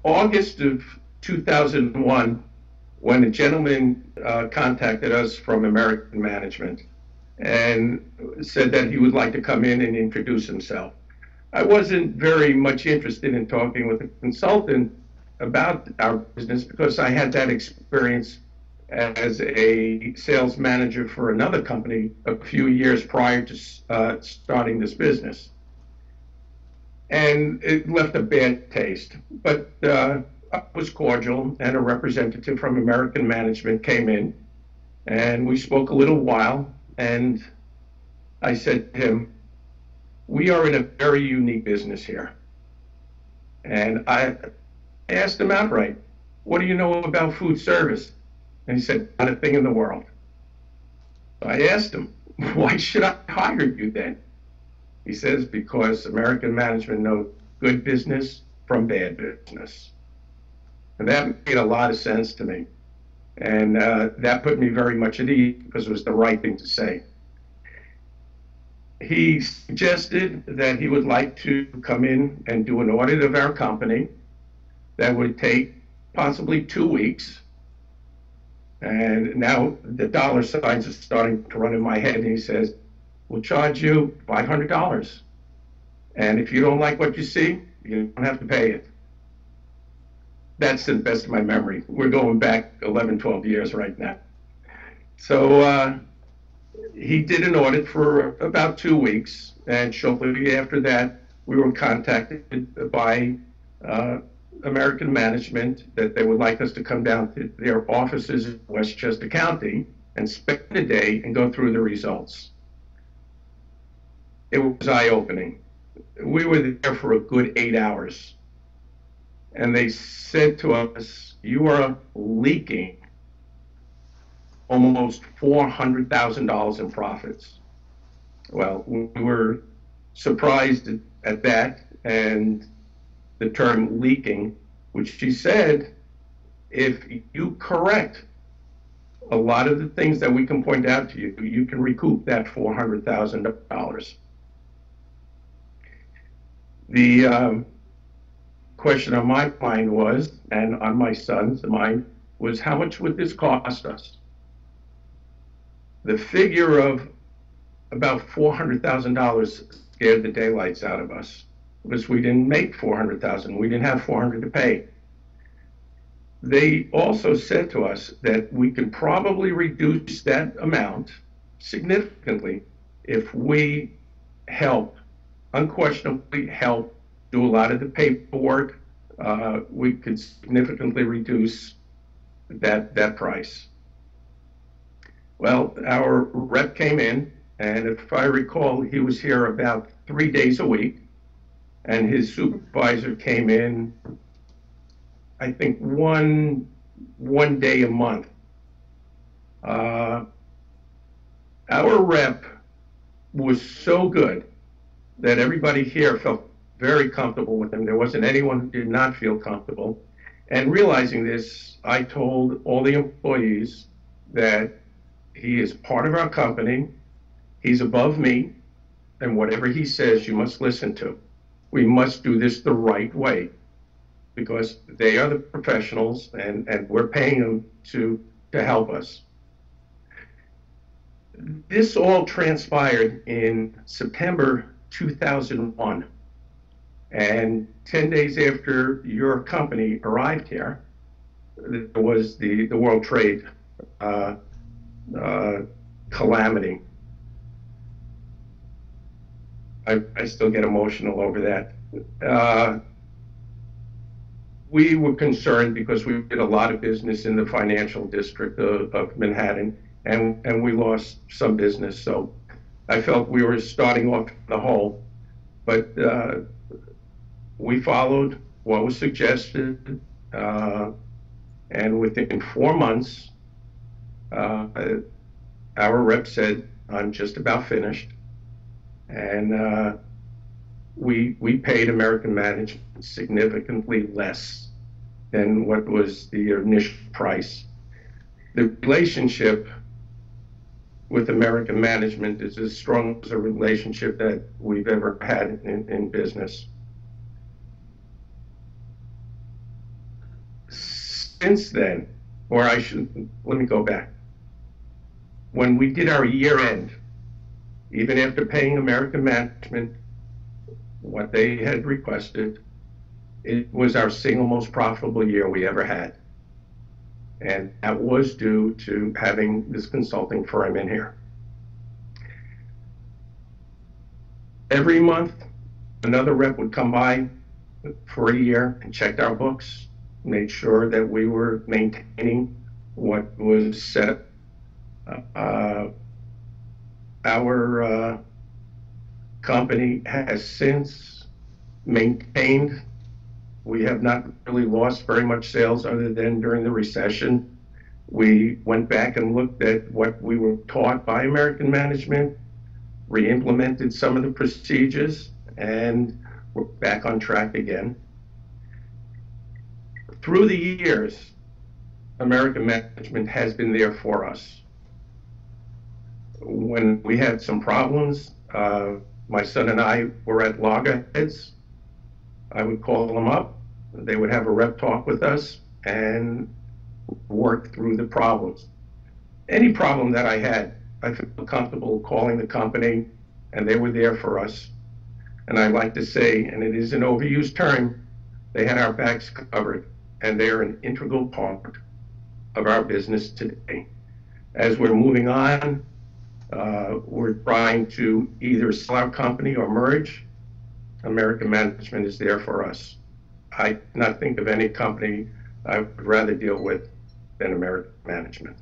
August of 2001, when a gentleman contacted us from American Management and said that he would like to come in and introduce himself. I wasn't very much interested in talking with a consultant about our business because I had that experience as a sales manager for another company a few years prior to starting this business. And it left a bad taste. But I was cordial, and a representative from American Management came in, and we spoke a little while, and I said to him, we are in a very unique business here. And I asked him outright, what do you know about food service? And he said, not a thing in the world. I asked him, why should I hire you then? He says, because American Management knows good business from bad business. And that made a lot of sense to me. And that put me very much at ease because it was the right thing to say. He suggested that he would like to come in and do an audit of our company that would take possibly 2 weeks. And now the dollar signs are starting to run in my head. And he says, we'll charge you $500. And if you don't like what you see, you don't have to pay it. That's to the best of my memory. We're going back 11, 12 years right now. So he did an audit for about 2 weeks. And shortly after that, we were contacted by American Management that they would like us to come down to their offices in Westchester County and spend a day and go through the results. It was eye-opening. We were there for a good 8 hours. And they said to us, you are leaking almost $400,000 in profits. Well, we were surprised at that, and the term leaking, which she said, if you correct a lot of the things that we can point out to you, you can recoup that $400,000. The question on my mind was, and on my son's mind, was how much would this cost us? The figure of about $400,000 scared the daylights out of us because we didn't make $400,000. We didn't have $400,000 to pay. They also said to us that we could probably reduce that amount significantly if we help, unquestionably help, do a lot of the paperwork. We could significantly reduce that price. Well, our rep came in, and if I recall, he was here about 3 days a week, and his supervisor came in, I think, one day a month. Our rep was so good that everybody here felt very comfortable with him. There wasn't anyone who did not feel comfortable. And realizing this, I told all the employees that he is part of our company, he's above me, and whatever he says, you must listen to. We must do this the right way because they are the professionals, and we're paying them to help us. This all transpired in September 2001. And 10 days after your company arrived here, there was the World Trade calamity. I still get emotional over that. We were concerned because we did a lot of business in the financial district of Manhattan, and we lost some business. So I felt we were starting off in the hole. But we followed what was suggested, and within 4 months, our rep said, I'm just about finished. And we paid American Management significantly less than what was the initial price. The relationship with American Management is as strong as a relationship that we've ever had in business. Since then, let me go back. When we did our year end, even after paying American Management what they had requested, it was our single most profitable year we ever had. And that was due to having this consulting firm in here. Every month, another rep would come by for a year and checked our books, made sure that we were maintaining what was set. Our company has since maintained. We have not really lost very much sales other than during the recession. We went back and looked at what we were taught by American Management, re-implemented some of the procedures, and we're back on track again. Through the years, American Management has been there for us. When we had some problems, my son and I were at loggerheads. I would call them up. They would have a rep talk with us and work through the problems. Any problem that I had, I felt comfortable calling the company, and they were there for us. And I like to say, and it is an overused term, they had our backs covered, and they're an integral part of our business today. As we're moving on, we're trying to either sell our company or merge. American Management is there for us. I cannot think of any company I would rather deal with than American Management.